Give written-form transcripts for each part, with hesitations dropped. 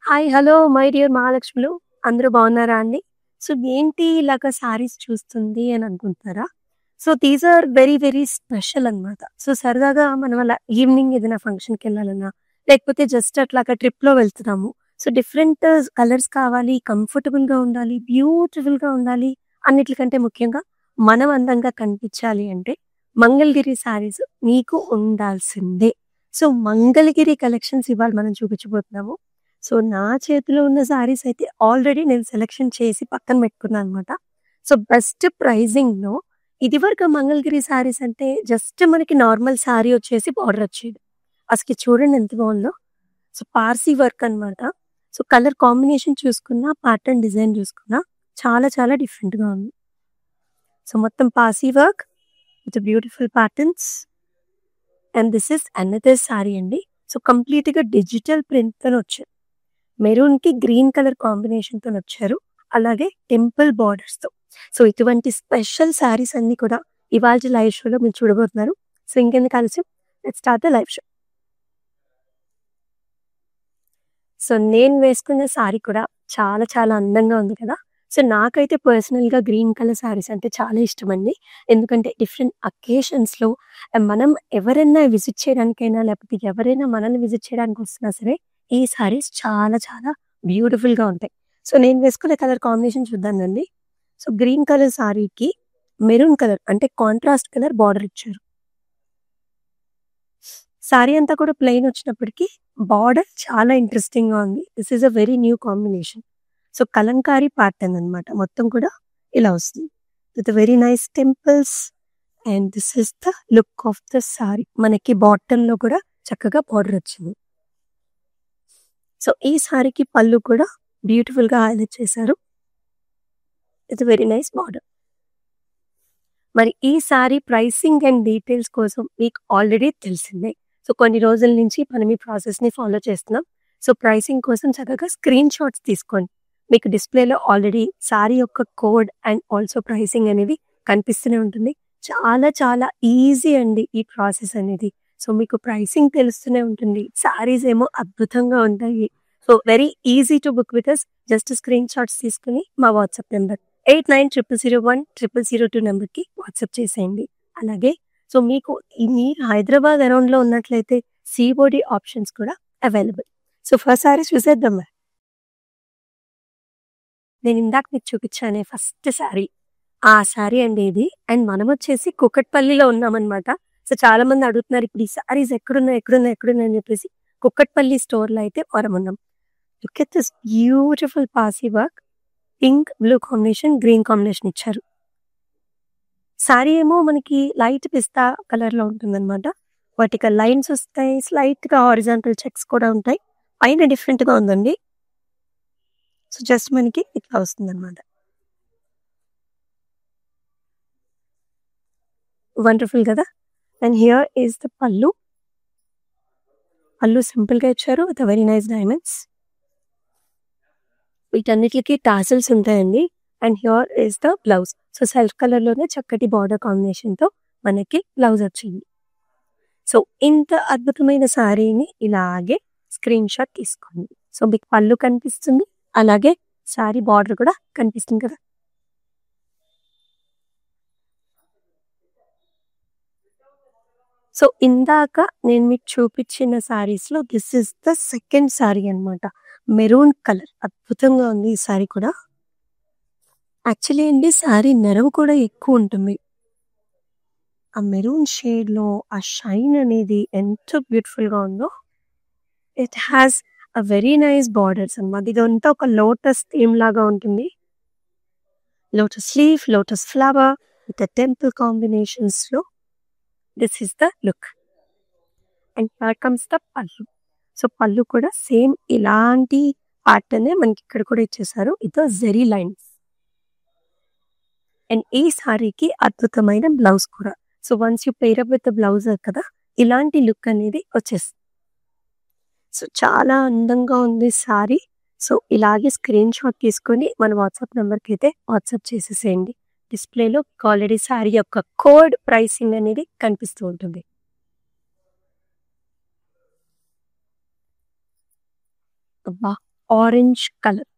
Hi! Hello! My dear మహాలక్ష్ములు. అందరూ బాగున్నారా అండి? సో, ఏంటి ఇలాగ శారీస్ చూస్తుంది అని అనుకుంటున్నారా? So, these are very, very special అనమాట. సో, సరదాగా మనం అలా ఈవినింగ్ ఏదైనా ఫంక్షన్‌కెళ్ళాలన్నా, లేకపోతే జస్ట్ అట్లాగా ట్రిప్‌లో వెళ్తున్నాము. సో, డిఫరెంట్ కలర్స్ కావాలి, కంఫర్టబుల్‌గా ఉండాలి, బ్యూటిఫుల్‌గా ఉండాలి, అన్నిట్లికంటే ముఖ్యంగా మనం అందంగా కనిపించాలి అంటే మంగళగిరి శారీస్ మీకు ఉండాల్సిందే. సో, మంగళగిరి కలెక్షన్స్ ఇవాళ మనం చూపించబోతున్నాము. సో, నా చేతిలో ఉన్న శారీస్ అయితే ఆల్రెడీ నేను సెలక్షన్ చేసి పక్కన పెట్టుకున్నా అనమాట. సో, బెస్ట్ ప్రైజింగ్‌లో ఇదివరకు మంగళగిరి శారీస్ అంటే జస్ట్ మనకి నార్మల్ శారీ వచ్చేసి బార్డర్ వచ్చేది. అసలు చూడండి ఎంత బాగుందో. సో, పార్సీ వర్క్ అనమాట. సో, కలర్ కాంబినేషన్ చూసుకున్నా, ప్యాటర్న్ డిజైన్ చూసుకున్నా చాలా చాలా డిఫరెంట్‌గా ఉంది. సో, మొత్తం Parsi work with beautiful patterns and this is another sari అండి. సో, కంప్లీట్‌గా డిజిటల్ ప్రింట్‌తోని వచ్చింది. మెరూన్‌కి గ్రీన్ కలర్ కాంబినేషన్‌తోనొచ్చారు. అలాగే టెంపుల్ బోర్డర్స్‌తో. సో, ఇటువంటి స్పెషల్ శారీస్ అన్నీ కూడా ఇవాల్టి లైవ్ షోలో మీరు చూడబోతున్నారు. సో, ఇంకెందుకు ఆలస్యం, let's start the live show. So, నేను వేసుకున్న శారీ కూడా చాలా చాలా అందంగా ఉంది కదా! సో, నాకైతే పర్సనల్‌గా గ్రీన్ కలర్ శారీస్ అంటే చాలా ఇష్టమండి. ఎందుకంటే డిఫరెంట్ అకేషన్స్‌లో మనం ఎవరైనా విజిట్ చేయడానికైనా, లేకపోతే ఎవరైనా మనల్ని విజిట్ చేయడానికి వస్తున్నా సరే, ఈ శారీస్ చాలా చాలా బ్యూటిఫుల్‌గా ఉంటాయి. సో, నేను వేసుకున్న కలర్ కాంబినేషన్ చూద్దామండి. సో, గ్రీన్ కలర్ శారీకి మెరూన్ కలర్ అంటే కాంట్రాస్ట్ కలర్ బార్డర్ ఇచ్చారు. శారీ అంతా కూడా ప్లెయిన్ వచ్చినప్పటికి బార్డర్ చాలా ఇంట్రెస్టింగ్‌గా ఉంది. This is a very new combination. So, Kalamkari pattern అనమాట. మొత్తం కూడా ఇలా వస్తుంది. With very nice temples and this is the look of the sari. మనకి బాటమ్‌లో కూడా చక్కగా బార్డర్ వచ్చింది. సో, ఈ శారీకి పళ్ళు కూడా బ్యూటిఫుల్‌గా హైలైట్ చేశారు. With very nice border. మరి ఈ శారీ ప్రైసింగ్ అండ్ డీటెయిల్స్ కోసం మీకు ఆల్రెడీ తెలిసిందే. సో, కొన్ని రోజుల నుంచి మనం ఈ ప్రాసెస్‌ని ఫాలో చేస్తున్నాం. సో, ప్రైసింగ్ కోసం చక్కగా స్క్రీన్ షాట్స్ తీసుకోండి. మీకు డిస్‌ప్లేలో ఆల్రెడీ శారీ యొక్క కోడ్ అండ్ ఆల్సో ప్రైసింగ్ అనేది కనిపిస్తూనే ఉంటుంది. చాలా చాలా ఈజీ అండి ఈ ప్రాసెస్ అనేది. సో, మీకు ప్రైసింగ్ తెలుస్తూనే ఉంటుంది. శారీస్ ఏమో అద్భుతంగా ఉంటాయి. So, very easy to book with us. Just screenshots తీసుకొని మా వాట్సాప్ నంబర్ 8900010002 నంబర్‌కి వాట్సాప్ చేసేయండి. అలాగే సో, మీకు మీరు హైదరాబాద్ అరౌండ్‌లో ఉన్నట్లయితే సీఓడీ ఆప్షన్స్ కూడా అవైలబుల్. సో, ఫస్ట్ శారీస్ చూసేద్దాం మరి. నేను ఇందాక మీకు చూపించానే ఫస్ట్ శారీ. ఆ శారీ అండి ఇది. అండ్ మనమొచ్చేసి కూకట్పల్లిలో ఉన్నామనమాట. సో, చాలామంది అడుగుతున్నారు ఇప్పుడు ఈ శారీస్ ఎక్కడున్నాయి, ఎక్కడున్నాయి, ఎక్కడున్నాయి అని చెప్పేసి. కూకట్పల్లి స్టోర్‌లో అయితే మనమున్నాం. Look at this beautiful Parsi work. Pink, blue combination, green combination ఇచ్చారు. శారీ ఏమో మనకి లైట్ పిస్తా కలర్‌లో ఉంటుందనమాట. వర్టికల్ లైన్స్ వస్తాయి. స్లైట్‌గా హారిజాంటల్ చెక్స్ కూడా ఉంటాయి. పైన డిఫరెంట్‌గా ఉందండి. సో, జస్ట్ మనకి ఇట్లా వస్తుందనమాట. వండర్‌ఫుల్ కదా! అండ్ హియర్ ఈస్ ద పల్లు. పల్లు సింపుల్‌గా ఇచ్చారు విత్ వెరీ నైస్ డైమండ్స్. వీటన్నిటికి టాసిల్స్ ఉంటాయండి. And here is the blouse. So, self కలర్‌లోనే చక్కటి బార్డర్ కాంబినేషన్‌తో మనకి బ్లౌజ్ వచ్చింది. సో, ఇంత అద్భుతమైన శారీని ఇలాగే స్క్రీన్ షాట్ తీసుకోండి. సో, మీకు పళ్ళు కనిపిస్తుంది. అలాగే శారీ బార్డర్ కూడా కనిపిస్తుంది కదా! సో, ఇందాక నేను మీకు చూపించిన శారీస్‌లో this is the second sari అనమాట. మెరూన్ కలర్ అద్భుతంగా ఉంది ఈ శారీ కూడా. యాక్చువల్లీ అండి శారీ నెరవు కూడా ఎక్కువుంటుంది. ఆ మెరూన్ షేడ్‌లో ఆ షైన్ అనేది ఎంత బ్యూటిఫుల్‌గా ఉందో. It has a very nice borders అన్నమాట. ఇదంతా ఒక లోటస్ థీమ్ లాగా ఉంటుంది. Lotus leaf, lotus flower with the temple కాంబినేషన్స్‌లో this is the look. And here comes the pallu. So, pallu కూడా సేమ్ ఇలాంటి ప్యాటర్నే మనకి ఇక్కడ కూడా ఇచ్చేసారు. ఇదో జెరీ లైన్స్. అండ్ ఈ సారీకి అద్భుతమైన బ్లౌజ్ కూడా. So, once you pair up with the blouse కదా! ఇలాంటి లుక్ అనేది వచ్చేస్తుంది. సో, చాలా అందంగా ఉంది సారీ. సో, ఇలాగే స్క్రీన్ షాట్ తీసుకొని మన వాట్సాప్ నంబర్‌కైతే వాట్సాప్ చేసేసేయండి. డిస్‌ప్లేలో ఆల్రెడీ సారీ యొక్క కోడ్ ప్రైసింగ్ అనేది కనిపిస్తూ ఉంటుంది. అబ్బా! Orange colour.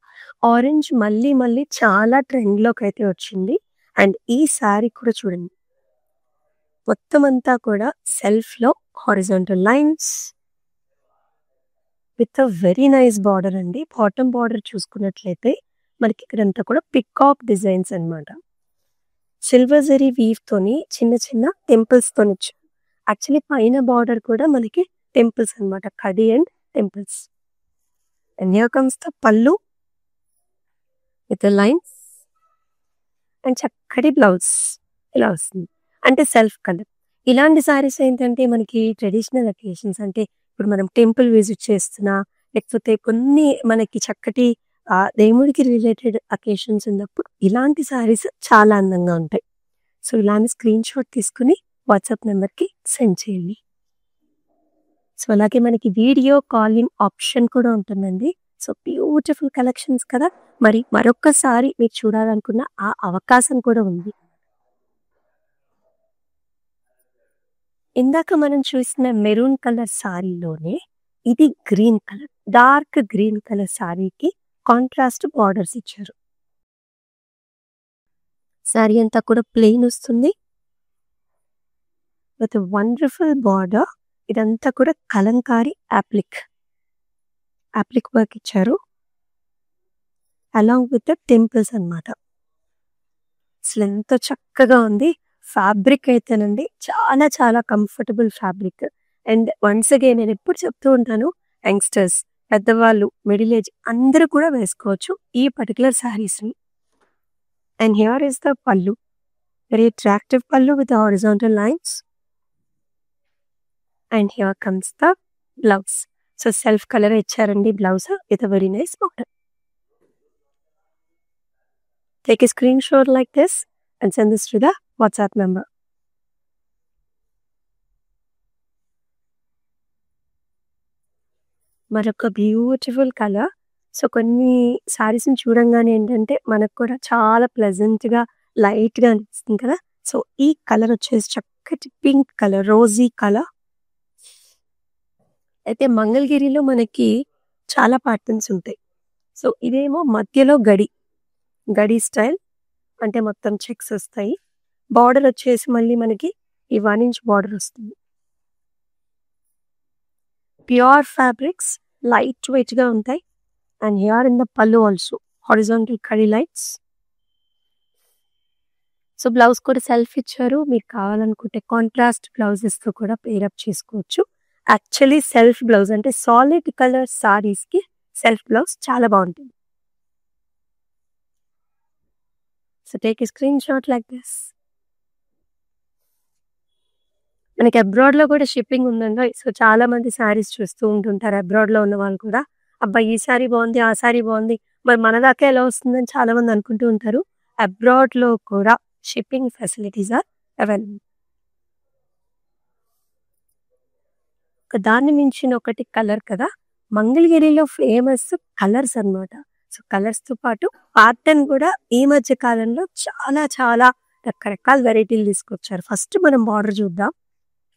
ఆరెంజ్ మళ్ళీ మళ్ళీ చాలా ట్రెండ్‌లోకైతే వచ్చింది. అండ్ ఈ శారీ కూడా చూడండి. మొత్తం అంతా కూడా సెల్ఫ్‌లో horizontal lines with a very nice border అండి. బాటమ్ బార్డర్ చూసుకున్నట్లయితే మనకి ఇక్కడంతా కూడా పికాక్ డిజైన్స్ అన్నమాట. సిల్వర్ జరీ వీవ్‌తోని చిన్న చిన్న టెంపుల్స్‌తోని వచ్చారు. యాక్చువల్లీ పైన బార్డర్ కూడా మనకి టెంపుల్స్ అన్నమాట. కడి and temples. And here comes the పల్లు విత్ ద లైన్స్ అండ్ చక్కటి బ్లౌజ్ ఇలా వస్తుంది. అంటే సెల్ఫ్ కలర్. ఇలాంటి శారీస్ ఏంటంటే మనకి ట్రెడిషనల్ అకేషన్స్ అంటే ఇప్పుడు మనం టెంపుల్ విజిట్ చేస్తున్నా, లేకపోతే కొన్ని మనకి చక్కటి దేవుడికి రిలేటెడ్ అకేషన్స్ ఉన్నప్పుడు ఇలాంటి శారీస్ చాలా అందంగా ఉంటాయి. సో, ఇలాంటి స్క్రీన్‌షాట్ తీసుకొని వాట్సాప్ నంబర్‌కి సెండ్ చేయండి. సో, అలాగే మనకి వీడియో కాలింగ్ ఆప్షన్ కూడా ఉంటుందండి. సో, బ్యూటిఫుల్ కలెక్షన్స్ కదా! మరి మరొక్కసారి మీరు చూడాలనుకున్న ఆ అవకాశం కూడా ఉంది. ఇందాక మనం చూసిన మెరూన్ కలర్ సారీలోనే ఇది green colour. Dark green colour సారీకి కాంట్రాస్ట్ బార్డర్స్ ఇచ్చారు. సారీ అంతా కూడా ప్లెయిన్ వస్తుంది. With wonderful border. ఇదంతా కూడా కలంకారీ అప్లిక్ వర్క్ ఇచ్చారు. అలాంగ్ విత్ ద టెంపుల్స్ అన్నమాట. అసలెంత చక్కగా ఉంది. ఫ్యాబ్రిక్ అయితేనండి చాలా చాలా comfortable fabric. And once again నేను ఎప్పుడు చెప్తూ ఉంటాను యంగ్‌స్టర్స్, పెద్దవాళ్ళు, మిడిల్ ఏజ్ అందరూ కూడా వేసుకోవచ్చు ఈ పర్టిక్యులర్ శారీస్‌ని. And here is the pallu. Very attractive pallu with horizontal lines. And here comes the blouse. So, self colour ఇచ్చారండి blouse with a very nice border. Take a screenshot like this and send this to the WhatsApp number. మరొక beautiful colour. So, కొన్ని శారీస్‌ని చూడంగానే ఏంటంటే మనకు కూడా చాలా ప్లెజెంట్‌గా, లైట్‌గా అనిపిస్తుంది కదా! సో, ఈ కలర్ వచ్చేసి చక్కటి పింక్ కలర్, రోజీ కలర్. అయితే మంగళగిరిలో మనకి చాలా ప్యాటర్న్స్ ఉంటాయి. సో, ఇదేమో మధ్యలో గడి స్టైల్. అంటే మొత్తం చెక్స్ వస్తాయి. బార్డర్ వచ్చేసి మళ్ళీ మనకి ఈ 1 ఇంచ్ బార్డర్ వస్తుంది. ప్యూర్ ఫ్యాబ్రిక్స్ లైట్ వెయిట్‌గా ఉంటాయి. అండ్ హియర్ ఇన్ ద పల్లు ఆల్సో హారిజాంటల్ కడి లైన్స్. సో, బ్లౌజ్ కూడా సెల్ఫ్ ఇచ్చారు. మీకు కావాలనుకుంటే కాంట్రాస్ట్ బ్లౌజెస్‌తో కూడా పెయిర్ అప్ చేసుకోవచ్చు. యాక్చువల్లీ సెల్ఫ్ బ్లౌజ్ అంటే సాలిడ్ కలర్ సారీస్‌కి సెల్ఫ్ బ్లౌజ్ చాలా బావుంటుంది. So, take a screenshot like this. మనకి అబ్రాడ్‌లో కూడా షిప్పింగ్ ఉందండోయ్. సో, చాలా మంది శారీస్ చూస్తూ ఉంటుంటారు అబ్రాడ్‌లో ఉన్న వాళ్ళు కూడా. అబ్బా! ఈ శారీ బావుంది, ఆ శారీ బావుంది. మరి మన దాకా ఎలా వస్తుందని చాలా మంది అనుకుంటూ ఉంటారు. అబ్రాడ్‌లో కూడా షిప్పింగ్ ఫెసిలిటీస్ ఆర్ అవైలబుల్. దాన్ని మించిన ఒకటి కలర్ కదా! మంగళగిరిలో ఫేమస్ కలర్స్ అన్నమాట. సో, కలర్స్‌తో పాటు ప్యాటర్న్ కూడా ఈ మధ్య కాలంలో చాలా చాలా రకరకాల వెరైటీలు తీసుకొచ్చారు. ఫస్ట్ మనం బార్డర్ చూద్దాం.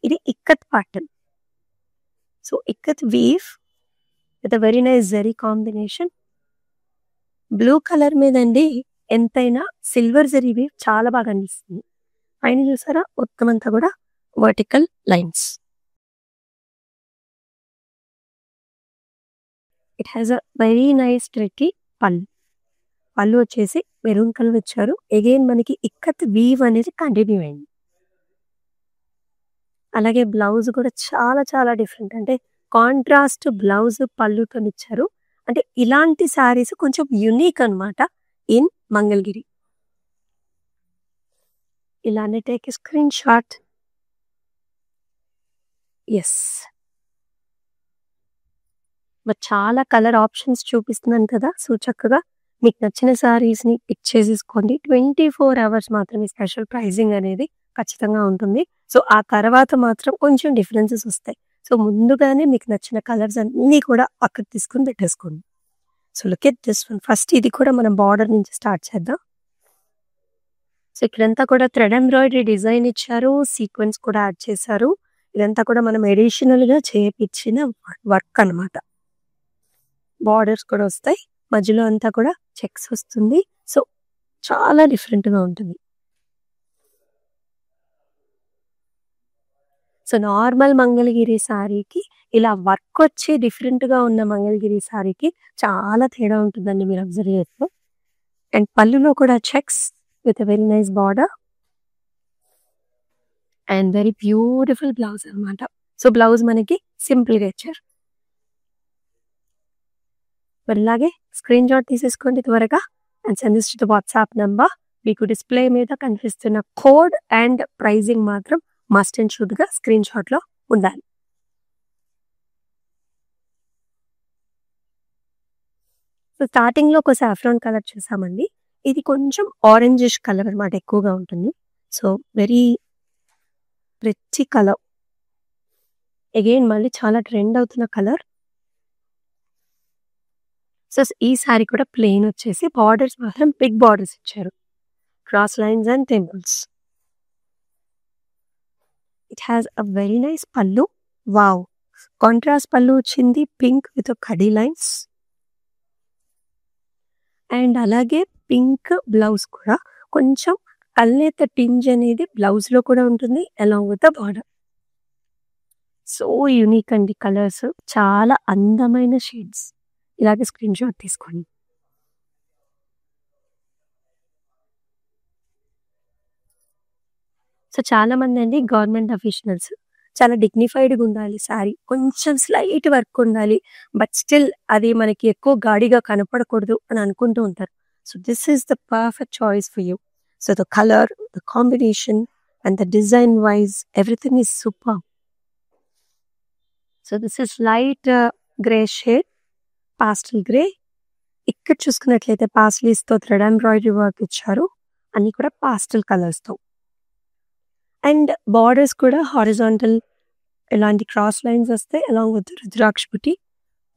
ఇది ikat pattern. So, ikat weave with a very nice zari combination. Blue colour మీదండి ఎంతైనా సిల్వర్ జరీ వీవ్ చాలా బాగా అనిపిస్తుంది. పైన చూసారా మొత్తం అంతా కూడా vertical lines. It has a very nice tricky పల్లు. పల్లు వచ్చేసి మెరూన్ కలర్ ఇచ్చారు. అగైన్ మనకి ఇక్కత్ వీవ్ అనేది కంటిన్యూ అయింది. అలాగే బ్లౌజ్ కూడా చాలా చాలా డిఫరెంట్. అంటే కాంట్రాస్ట్ బ్లౌజ్ పళ్ళుతోనిచ్చారు. అంటే ఇలాంటి శారీస్ కొంచెం యూనిక్ అన్నమాట ఇన్ మంగళగిరి. ఇలానే take a screen shot. Yes. మరి చాలా కలర్ ఆప్షన్స్ చూపిస్తున్నాను కదా! సో, చక్కగా మీకు నచ్చిన శారీస్‌ని పిక్ చేసేసుకోండి. 24 అవర్స్ మాత్రమే స్పెషల్ ప్రైజింగ్ అనేది ఖచ్చితంగా ఉంటుంది. సో, ఆ తర్వాత మాత్రం కొంచెం డిఫరెన్సెస్ వస్తాయి. సో, ముందుగానే మీకు నచ్చిన కలర్స్ అన్నీ కూడా పక్కకు తీసుకొని పెట్టేసుకోండి. So, look at this one. First ఇది కూడా మనం బార్డర్ నుంచి స్టార్ట్ చేద్దాం. సో, ఇక్కడంతా కూడా థ్రెడ్ ఎంబ్రాయిడరీ డిజైన్ ఇచ్చారు. సీక్వెన్స్ కూడా యాడ్ చేశారు. ఇదంతా కూడా మనం అడిషనల్‌గా చేపిచ్చిన వర్క్ అన్నమాట. బార్డర్స్ కూడా వస్తాయి. మధ్యలో అంతా కూడా చెక్స్ వస్తుంది. సో, చాలా డిఫరెంట్‌గా ఉంటుంది. సో, నార్మల్ మంగళగిరి శారీకి ఇలా వర్కొచ్చి డిఫరెంట్‌గా ఉన్న మంగళగిరి శారీకి చాలా తేడా ఉంటుందండి మీరు అబ్జర్వ్ చేస్తే. అండ్ పళ్ళులో కూడా checks with a very nice border and very beautiful blouse అనమాట. సో, బ్లౌజ్ మనకి సింపుల్‌గా ఇచ్చారు. మరి ఇలాగే స్క్రీన్ షాట్ తీసేసుకోండి త్వరగా and send this to the WhatsApp number. మీకు డిస్‌ప్లే మీద కనిపిస్తున్న కోడ్ అండ్ ప్రైజింగ్ మాత్రం మస్ట్ అండ్ షుడ్‌గా స్క్రీన్ షాట్‌లో ఉండాలి. సో, స్టార్టింగ్‌లో ఒక సాఫ్రాన్ కలర్ చూసామండి. ఇది కొంచెం ఆరెంజిష్ కలర్ అనమాట ఎక్కువగా ఉంటుంది. So, very rich colour. Again మళ్ళీ చాలా ట్రెండ్ అవుతున్న కలర్. సో, ఈ సారీ కూడా ప్లెయిన్ వచ్చేసి బార్డర్స్ మాత్రం బిగ్ బార్డర్స్ ఇచ్చారు. Cross lines and temples. It has a very nice పల్లు. వావ్! కాంట్రాస్ట్ పల్లు వచ్చింది pink with khadi lines. And అలాగే పింక్ బ్లౌజ్ కూడా కొంచెం కల్నేత టింజ్ అనేది బ్లౌజ్‌లో కూడా ఉంటుంది along with the border. So unique అండి కలర్స్. చాలా అందమైన షేడ్స్. ఇలాగే స్క్రీన్ షాట్ తీసుకోండి. సో, చాలామందండి గవర్నమెంట్ అఫీషియల్స్ చాలా డిగ్నిఫైడ్‌గా ఉండాలి శారీ. కొంచెం స్లైట్ వర్క్ ఉండాలి. బట్ స్టిల్ అది మనకి ఎక్కువ గాడిగా కనపడకూడదు అని అనుకుంటూ ఉంటారు. So, this is the perfect choice for you. So, the colour, the combination and the design wise everything is super. So, this is light grey shade, pastel grey. ఇక్కడ చూసుకున్నట్లయితే పాస్లీస్‌తో థ్రెడ్ ఎంబ్రాయిడరీ వర్క్ ఇచ్చారు. అన్నీ కూడా పాస్టల్ కలర్స్‌తో. And borders కూడా horizontal ఇలాంటి cross lines వస్తాయి along with rudraksha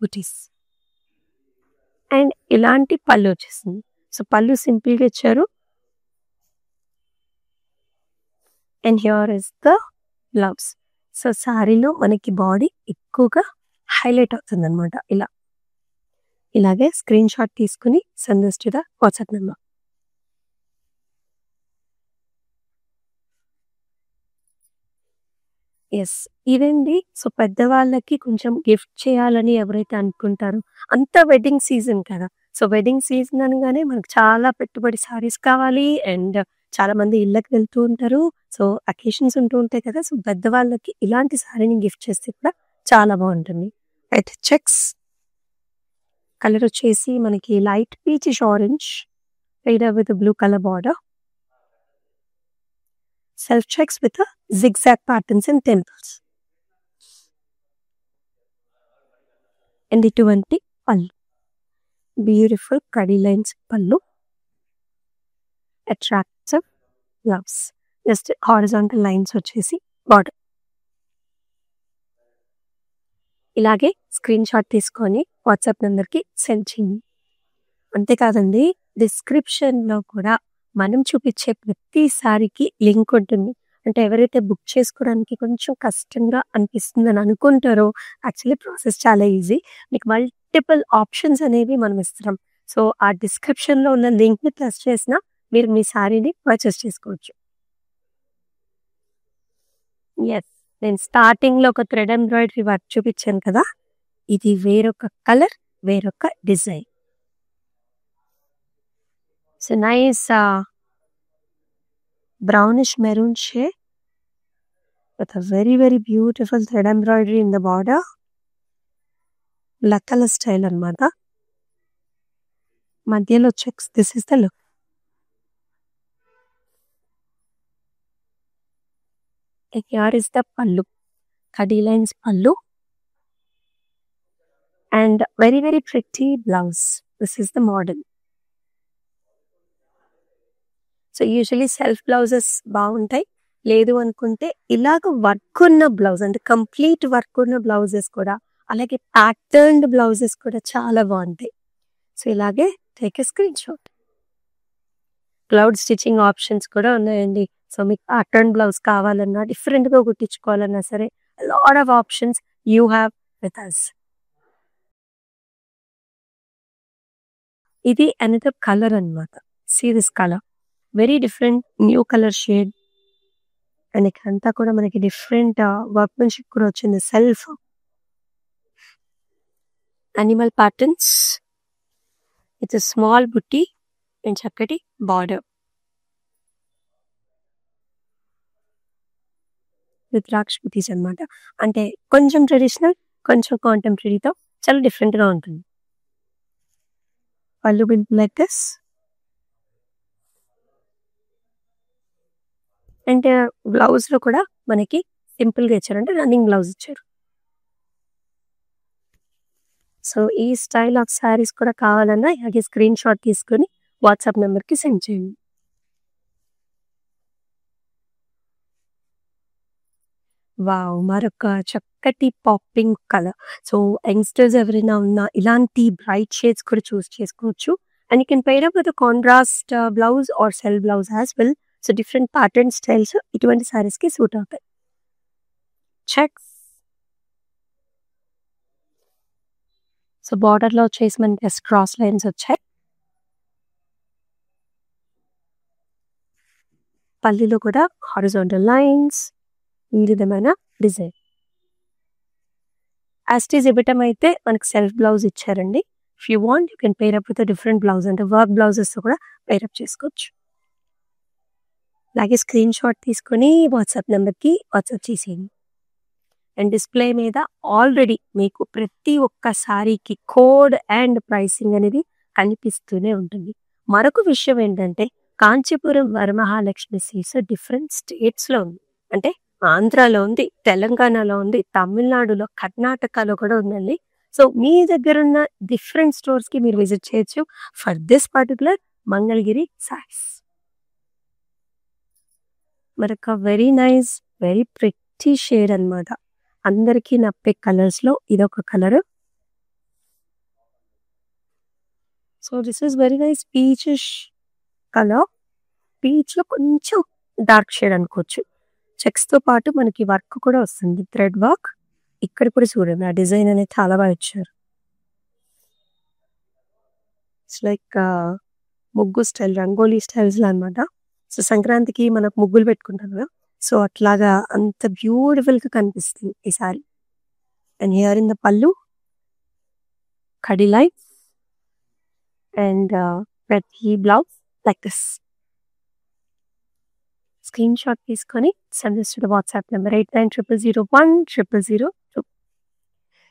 buttis. And ఇలాంటి పళ్ళు వచ్చేసింది. సో, పళ్ళు సింపుల్‌గా ఇచ్చారు. And here is the blouse. So, శారీలో మనకి బాడీ ఎక్కువగా హైలైట్ అవుతుందనమాట ఇలా. ఇలాగే స్క్రీన్ షాట్ తీసుకొని send this to the WhatsApp number. Yes. ఇదండి. సో, పెద్దవాళ్ళకి కొంచెం గిఫ్ట్ చేయాలని ఎవరైతే అనుకుంటారో అంతా వెడ్డింగ్ సీజన్ కదా! సో, వెడ్డింగ్ సీజన్ అనగానే మనకు చాలా పెట్టుబడి శారీస్ కావాలి. అండ్ చాలామంది ఇళ్ళకి వెళ్తూ ఉంటారు. సో, అకేషన్స్ ఉంటూ ఉంటాయి కదా! సో, పెద్దవాళ్ళకి ఇలాంటి శారీని గిఫ్ట్ చేస్తే కూడా చాలా బావుంటుంది. అయితే చెక్స్ కలర్ వచ్చేసి మనకి light peachish orange fade with blue colour border. Self checks with zigzag patterns and temples. And ఇటువంటి పళ్ళు. బ్యూటిఫుల్ కడీ లైన్స్ పళ్ళు. Attractive blouse. Just horizontal lines వచ్చేసి బార్డర్. ఇలాగే స్క్రీన్ షాట్ తీసుకొని వాట్సాప్ నంబర్‌కి సెండ్ చేయండి. అంతేకాదండి డిస్క్రిప్షన్‌లో కూడా మనం చూపించే ప్రతి సారీకి లింక్ ఉంటుంది. అంటే ఎవరైతే బుక్ చేసుకోవడానికి కొంచెం కష్టంగా అనిపిస్తుందని అనుకుంటారో యాక్చువల్లీ ప్రాసెస్ చాలా ఈజీ. మీకు మల్టిపుల్ ఆప్షన్స్ అనేవి మనం ఇస్తున్నాం. సో, ఆ డిస్క్రిప్షన్‌లో ఉన్న లింక్‌ని ప్రెస్ చేసినా మీరు మీ సారీని పర్చేస్ చేసుకోవచ్చు. యెస్. నేను స్టార్టింగ్‌లో ఒక థ్రెడ్ ఎంబ్రాయిడరీ వర్క్ చూపించాను కదా! ఇది వేరొక కలర్, వేరొక design. So, nice brownish maroon shade with a very beautiful thread embroidery in the border. లతల స్టైల్ అన్నమాట. మధ్యలో checks. This is the look. Here is the pallu. కడీ lines pallu. And very pretty blouse. This is the model. So, usually self blouses బావుంటాయి. లేదు అనుకుంటే ఇలాగ work ఉన్న blouse అంటే కంప్లీట్ వర్క్ ఉన్న బ్లౌజెస్ కూడా అలాగే ప్యాటర్న్డ్ బ్లౌజెస్ కూడా చాలా బావుంటాయి. సో, ఇలాగే take a screen shot. Cloud stitching options కూడా ఉన్నాయండి. సో, మీకు ప్యాటర్న్ బ్లౌజ్ కావాలన్నా, డిఫరెంట్‌గా కుట్టించుకోవాలన్నా సరే lot of options you have with us. ఇది అనదర్ కలర్ అన్నమాట. See this colour very different new colour shade. And ఇక్కడంతా కూడా మనకి డిఫరెంట్ వర్క్‌మెన్‌షిప్ కూడా వచ్చింది. Self animal patterns with small బుట్టి అండ్ చక్కటి బార్డర్ రుద్రాక్ష బుటీస్ అన్నమాట. అంటే కొంచెం ట్రెడిషనల్, కొంచెం కాంటెంపరరీతో చాలా డిఫరెంట్‌గా ఉంటుంది. పళ్ళు will be like this. And బ్లౌజ్‌లో కూడా మనకి సింపుల్‌గా ఇచ్చారు. అంటే రన్నింగ్ బ్లౌజ్ ఇచ్చారు. సో ఈ స్టైల్ ఆఫ్ శారీస్ కూడా కావాలన్నా ఇలాగే స్క్రీన్ షాట్ తీసుకొని వాట్సాప్ నెంబర్‌కి సెండ్ చేయండి. వావ్! మరొక చక్కటి పాపింగ్ కలర్. సో యంగ్‌స్టర్స్ ఎవరైనా ఉన్నా ఇలాంటి బ్రైట్ షేడ్స్ కూడా చూస్ చేసుకోవచ్చు. And you can pair up with contrast blouse or self blouse as well. So different pattern styles ఇటువంటి శారీస్‌కి సూట్ అవుతాయి. చెక్స్. సో బార్డర్‌లో వచ్చేసి మనకి క్రాస్ లైన్స్ వచ్చాయి. పల్లీలో కూడా హారిజాంటల్ లైన్స్, ఈ విధమైన డిజైన్. యాజ్ ఇట్ ఈజ్ ఇవ్వటం అయితే మనకి సెల్ఫ్ బ్లౌజ్ ఇచ్చారండి. If you want you can pair up with different blouse అంటే వర్క్ బ్లౌజెస్‌తో కూడా పెయిర్ అప్ చేసుకోవచ్చు. అలాగే స్క్రీన్ షాట్ తీసుకొని వాట్సాప్ నెంబర్‌కి వాట్సాప్ చేసేయండి. అండ్ డిస్‌ప్లే మీద ఆల్రెడీ మీకు ప్రతి ఒక్క సారీకి కోడ్ అండ్ ప్రైసింగ్ అనేది కనిపిస్తూనే ఉంటుంది. మరొక విషయం ఏంటంటే కాంచీపురం వరమహాలక్ష్మి సీడ్స్ డిఫరెంట్ స్టేట్స్‌లో ఉంది. అంటే ఆంధ్రాలో ఉంది, తెలంగాణలో ఉంది, తమిళనాడులో, కర్ణాటకలో కూడా ఉందండి. సో మీ దగ్గరున్న డిఫరెంట్ స్టోర్స్‌కి మీరు విజిట్ చేయొచ్చు for this particular Mangalagiri saris. మరొక very nice, very pretty shade అన్నమాట. అందరికీ నప్పే కలర్స్‌లో ఇదొక colour. So this is very nice peachish colour. పీచ్‌లో కొంచెం డార్క్ షేడ్ అనుకోవచ్చు. చెక్స్‌తో పాటు మనకి వర్క్ కూడా వస్తుంది. Thread work. ఇక్కడ కూడా చూడండి ఆ డిజైన్ అనేది చాలా బాగా ఇచ్చారు. ఇట్స్ లైక్ ముగ్గు స్టైల్, రంగోలీ స్టైల్స్‌లో అన్నమాట. సో సంక్రాంతికి మనకు ముగ్గులు పెట్టుకుంటాం కదా! సో అట్లాగా అంత బ్యూటిఫుల్‌గా కనిపిస్తుంది ఈ sari. And here in the pallu కడి లైన్స్ అండ్ ప్రతి blouse like this. Screenshot తీసుకొని send this to the WhatsApp number 8900010002.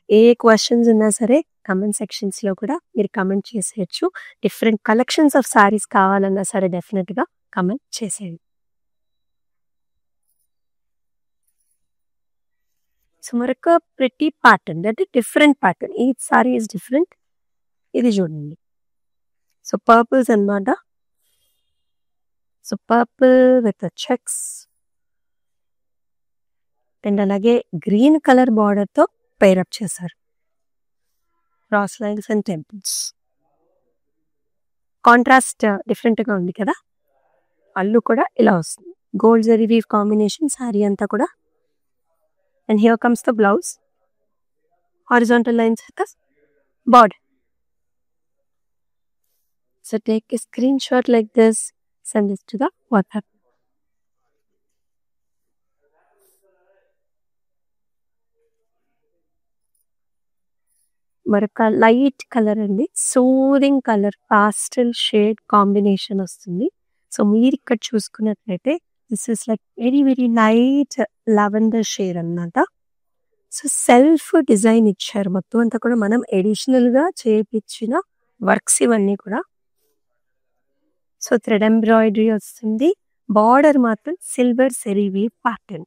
ఏ క్వెషన్స్ ఉన్నా సరే కమెంట్ సెక్షన్స్‌లో కూడా మీరు కమెంట్ చేసేయొచ్చు. డిఫరెంట్ కలెక్షన్స్ ఆఫ్ సారీస్ కావాలన్నా సరే డెఫినిట్‌గా కమెంట్ చేసేయండి. సో మరొక ప్రిటీ ప్యాటర్న్ అంటే different pattern. Each sari is different. ఇది చూడండి. సో పర్పుల్స్ అన్నమాట. So purple with checks and అలాగే గ్రీన్ కలర్ బార్డర్‌తో పెయిర్ అప్ చేశారు. Cross lines and temples. Contrast డిఫరెంట్‌గా ఉంది కదా! పళ్ళు కూడా ఇలా వస్తుంది. Gold zari weave combination sari అంతా కూడా. And here comes the blouse. Horizontal lines with border. So take a screenshot like this, send this to the WhatsApp. మరొక లైట్ కలర్ అండి. సూదింగ్ కలర్ పాస్టల్ షేడ్ కాంబినేషన్ వస్తుంది. సో మీరు ఇక్కడ చూసుకున్నట్లయితే this is like very very light lavender shade అన్నమాట. So self design ఇచ్చారు. మొత్తం అంతా కూడా మనం ఎడిషనల్‌గా చేపించిన వర్క్స్ ఇవన్నీ కూడా. సో థ్రెడ్ ఎంబ్రాయిడరీ వస్తుంది. బార్డర్ మాత్రం silver zari weave pattern.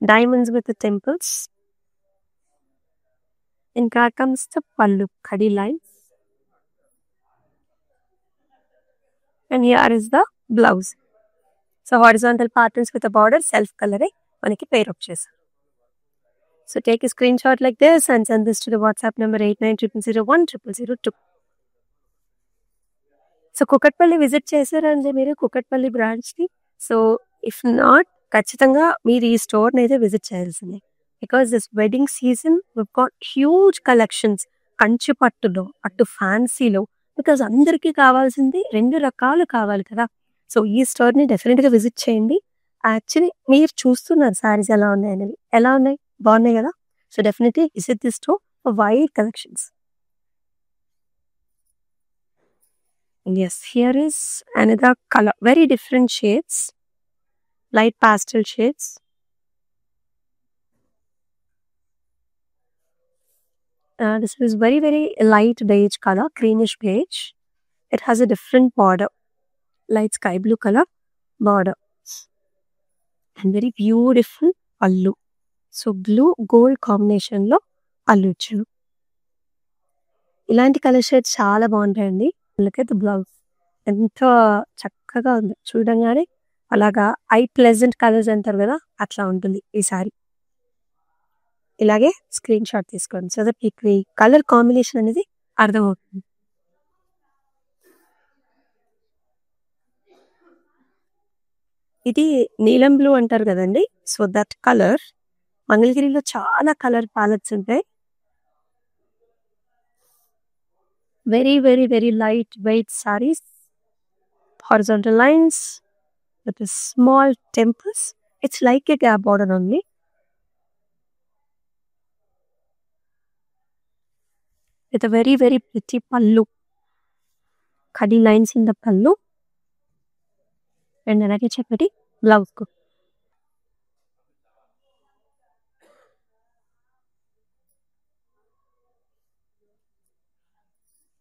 Diamonds with temples. ఇంకా కమ్స్ ద పల్లు కడి lines. And here is the blouse. So horizontal patterns with border self కలరే మనకి పెయిర్ అప్ చేశారు. So take a screenshot like this and send this to the WhatsApp number 8900010002. So Kukatpally visit చేశారండి మీరు కుకట్పల్లి బ్రాంచ్‌ని. So if not ఖచ్చితంగా మీరు ఈ స్టోర్‌ని అయితే విజిట్ చేయాల్సిందే. Because this wedding season we've got huge collections. Kanchi పట్టులో, అటు ఫ్యాన్సీలో బికాజ్ అందరికీ కావాల్సింది 2 రకాలు కావాలి కదా! సో, ఈ స్టోర్‌ని డెఫినిట్‌గా విజిట్ చేయండి. యాక్చువల్లీ మీరు చూస్తున్నారు శారీస్ ఎలా ఉన్నాయనేవి. ఎలా ఉన్నాయి? బాగున్నాయి గదా! So, definitely visit this store for wide collections. Yes, here is another color. Very different shades. Light pastel shades. This is very light beige color, greenish beige. It has a different border. Light sky blue color border. And very beautiful pallu. So, blue gold combination లో పళ్ళు ఇచ్చారు. ఇలాంటి colour shades చాలా బాగుంటాయండి. Look at the blouse. ఎంత చక్కగా ఉంది. చూడంగానే అలాగా ఐ ప్లెజెంట్ కలర్స్ అంటారు కదా, అట్లా ఉంటుంది ఈ సారీ. ఇలాగే స్క్రీన్ షాట్ తీసుకోండి సో దట్ మీకు ఈ కలర్ కాంబినేషన్ అనేది అర్థమవుతుంది. ఇది నీలం బ్లూ అంటారు కదండి. So that colour. మంగళగిరిలో చాలా కలర్ ప్యాలెట్స్ ఉంటాయి. very light weight sarees. Horizontal lines with a small temples. It's like a gap border only. With a very pretty pallu. Khadi lines in the pallu. And alage chakati blouse ku.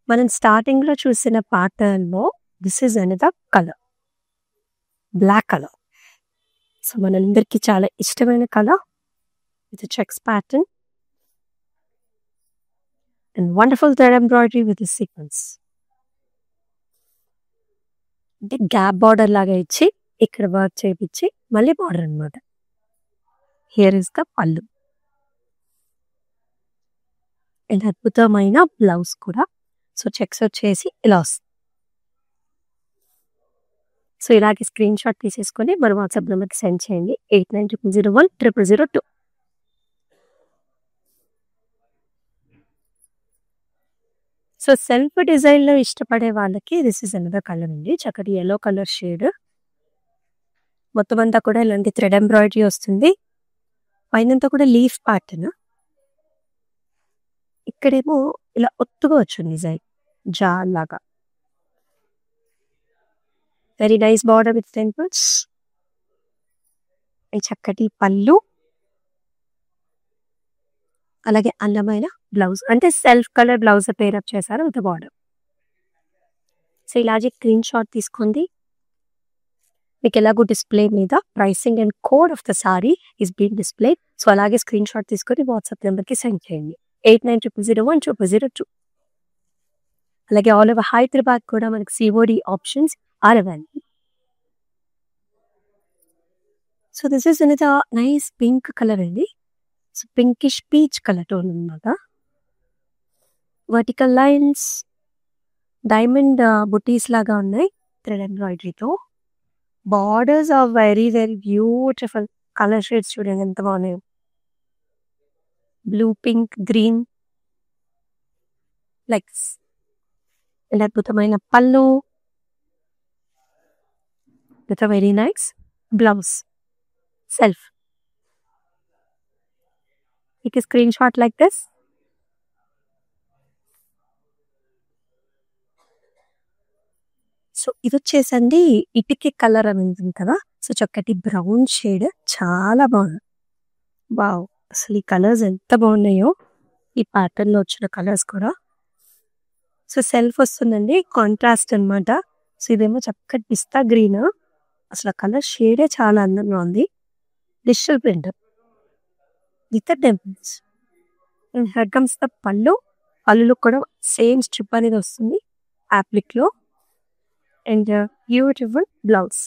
మనం starting లో చూసిన pattern లో this is another colour, black colour. So మనందరికి చాలా ఇష్టమైన colour with checks pattern and wonderful thread embroidery with sequence. అంటే gap border లాగా ఇచ్చి ఇక్కడ వర్క్ చేయించి మళ్ళీ బార్డర్ అనమాట. Here is the pallu and అద్భుతమైన బ్లౌజ్ కూడా. సో చెక్స్ వచ్చేసి ఇలా వస్తుంది. సో ఇలాగే స్క్రీన్ షాట్ తీసేసుకొని మన వాట్సాప్ నెంబర్కి సెండ్ చేయండి 8900010002. సో సెల్ఫ్ డిజైన్లో ఇష్టపడే వాళ్ళకి దిస్ ఇస్ అనదర్ కలర్ అండి. చక్కటి ఎల్లో కలర్ షేడ్. మొత్తం అంతా కూడా ఇలాంటి థ్రెడ్ ఎంబ్రాయిడరీ వస్తుంది. పైనంతా కూడా లీఫ్ ప్యాటర్న్. ఇక్కడేమో ఇలా ఒత్తుగా వచ్చింది డిజైన్ జాల్ లాగా. Very nice border with temples. చక్కటి పళ్ళు అలాగే అందమైన బ్లౌజ్. అంటే సెల్ఫ్ కలర్ బ్లౌజ్ పేరప్ చేశారు విత్ బార్డర్. సో ఇలాగే స్క్రీన్ షాట్ తీసుకుంది. మీకు ఎలాగో డిస్ప్లే మీద pricing and code of the sari is been display. So అలాగే స్క్రీన్ షాట్ తీసుకొని వాట్సాప్ నెంబర్కి సెండ్ చేయండి 8900010002. అలాగే ఆల్ ఓవర్ హైదరాబాద్ కూడా మనకి COD options are available. So this is another nice pink colour అండి. So pinkish peach colour tone అనమాట. Vertical lines diamond బుటీస్ లాగా ఉన్నాయి థ్రెడ్ ఎంబ్రాయిడరీతో. Borders are very beautiful. Colour shades చూడండి ఎంత బాగున్నాయి. Blue, pink, green likes. And అద్భుతమైన pallu with very nice blouse self. మీకు screenshot like this. So ఇది వచ్చేసండి ఇటుకి కలర్ అని ఉంటుంది కదా. సో చక్కటి బ్రౌన్ షేడ్ చాలా బాగుంది. వావ్, అసలు ఈ కలర్స్ ఎంత బాగున్నాయో. ఈ ప్యాటర్న్ లో వచ్చిన కలర్స్ కూడా. సో సెల్ఫ్ వస్తుందండి, కాంట్రాస్ట్ అనమాట. సో ఇదేమో చక్కటి పిస్తా గ్రీన్. అసలు కలర్ షేడే చాలా అందంగా ఉంది. Digital print with temples. And head comes the పళ్ళు. పళ్ళులో కూడా సేమ్ స్ట్రిప్ అనేది వస్తుంది యాప్లిక్ లో. And beautiful blouse.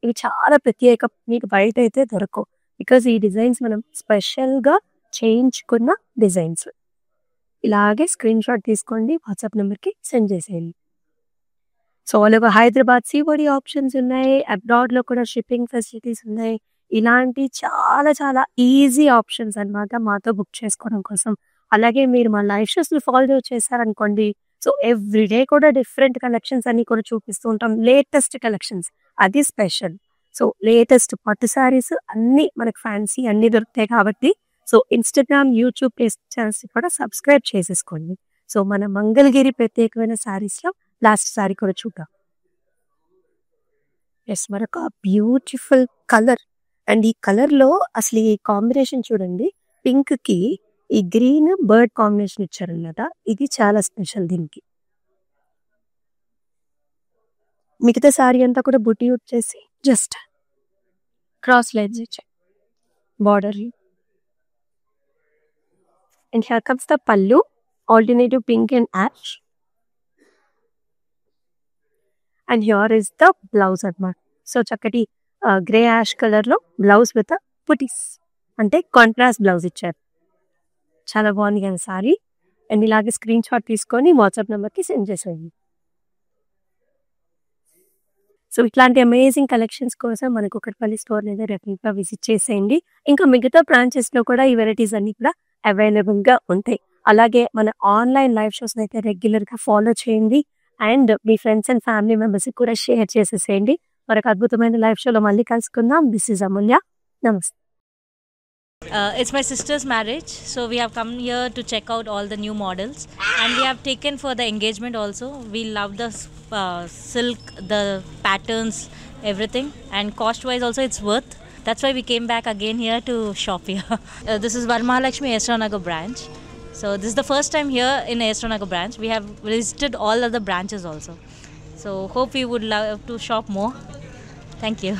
ఇవి చాలా ప్రత్యేక, మీకు బయట అయితే దొరకవు. బికాజ్ ఈ డిజైన్స్ మనం స్పెషల్గా చేయించుకున్న డిజైన్స్. ఇలాగే స్క్రీన్ షాట్ తీసుకోండి, వాట్సాప్ నెంబర్కి సెండ్ చేసేయండి. So all over Hyderabad COD options ఉన్నాయి. అబ్రాడ్లో కూడా షిప్పింగ్ ఫెసిలిటీస్ ఉన్నాయి. ఇలాంటి చాలా ఈజీ ఆప్షన్స్ అనమాట మాతో బుక్ చేసుకోవడం కోసం. అలాగే మీరు మా లైవ్ షోస్ని ఫాలో చేశారనుకోండి, సో ఎవ్రీడే కూడా డిఫరెంట్ కలెక్షన్స్ అన్ని కూడా చూపిస్తూ ఉంటాం. లేటెస్ట్ కలెక్షన్స్ అది స్పెషల్. సో లేటెస్ట్ పట్టు శారీస్ అన్నీ మనకు ఫ్యాన్సీ అన్నీ దొరుకుతాయి కాబట్టి సో ఇన్‌స్టాగ్రామ్, యూట్యూబ్ ఛానల్స్‌ని కూడా సబ్స్క్రైబ్ చేసేసుకోండి. సో మన మంగళగిరి ప్రత్యేకమైన శారీస్‌లో లాస్ట్ శారీ కూడా చూద్దాం. యెస్, మరొక బ్యూటిఫుల్ కలర్ అండ్ ఈ కలర్‌లో అసలు ఈ కాంబినేషన్ చూడండి. పింక్‌కి ఈ గ్రీన్ బర్డ్ కాంబినేషన్ ఇచ్చారన్నమాట. ఇది చాలా స్పెషల్ దీనికి. మిగతా శారీ అంతా కూడా బుటీ వచ్చేసి జస్ట్ క్రాస్ లైన్స్ ఇచ్చాయి border. And here comes the pallu, alternative pink and ash. And here is the blouse అన్నమాట. సో చక్కటి గ్రే యాష్ కలర్‌లో బ్లౌజ్ విత్ బుటీస్ అంటే కాంట్రాస్ట్ బ్లౌజ్ ఇచ్చారు. చాలా బాగుంది కదా సారీ. అండ్ ఇలాగే స్క్రీన్ షాట్ తీసుకొని వాట్సాప్ నెంబర్‌కి సెండ్ చేసేయండి. సో ఇట్లాంటి అమేజింగ్ కలెక్షన్స్ కోసం మన కూకట్పల్లి స్టోర్‌ని అయితే డెఫినెట్‌గా విజిట్ చేసేయండి. ఇంకా మిగతా బ్రాంచెస్‌లో కూడా ఈ వెరైటీస్ అన్నీ కూడా అవైలబుల్‌గా ఉంటాయి. అలాగే మన ఆన్‌లైన్ లైవ్ షోస్‌ని అయితే రెగ్యులర్‌గా ఫాలో చేయండి. And me friends and family మెంబర్స్‌కి కూడా షేర్ చేసేసేయండి. మరొక అద్భుతమైన లైవ్ షోలో మళ్ళీ కలుసుకుందాం. దిస్ ఈజ్ అమూల్య. నమస్తే. It's my sister's marriage, so we have come here to check out all the new models, and we have taken for the engagement also. We love the silk, the patterns, everything, and cost wise also it's worth. That's why we came back again here to shop here. This is Varmahalakshmi Esranagar branch. So this is the first time here in Esranagar branch. We have visited all other branches also. So hope you would love to shop more. Thank you.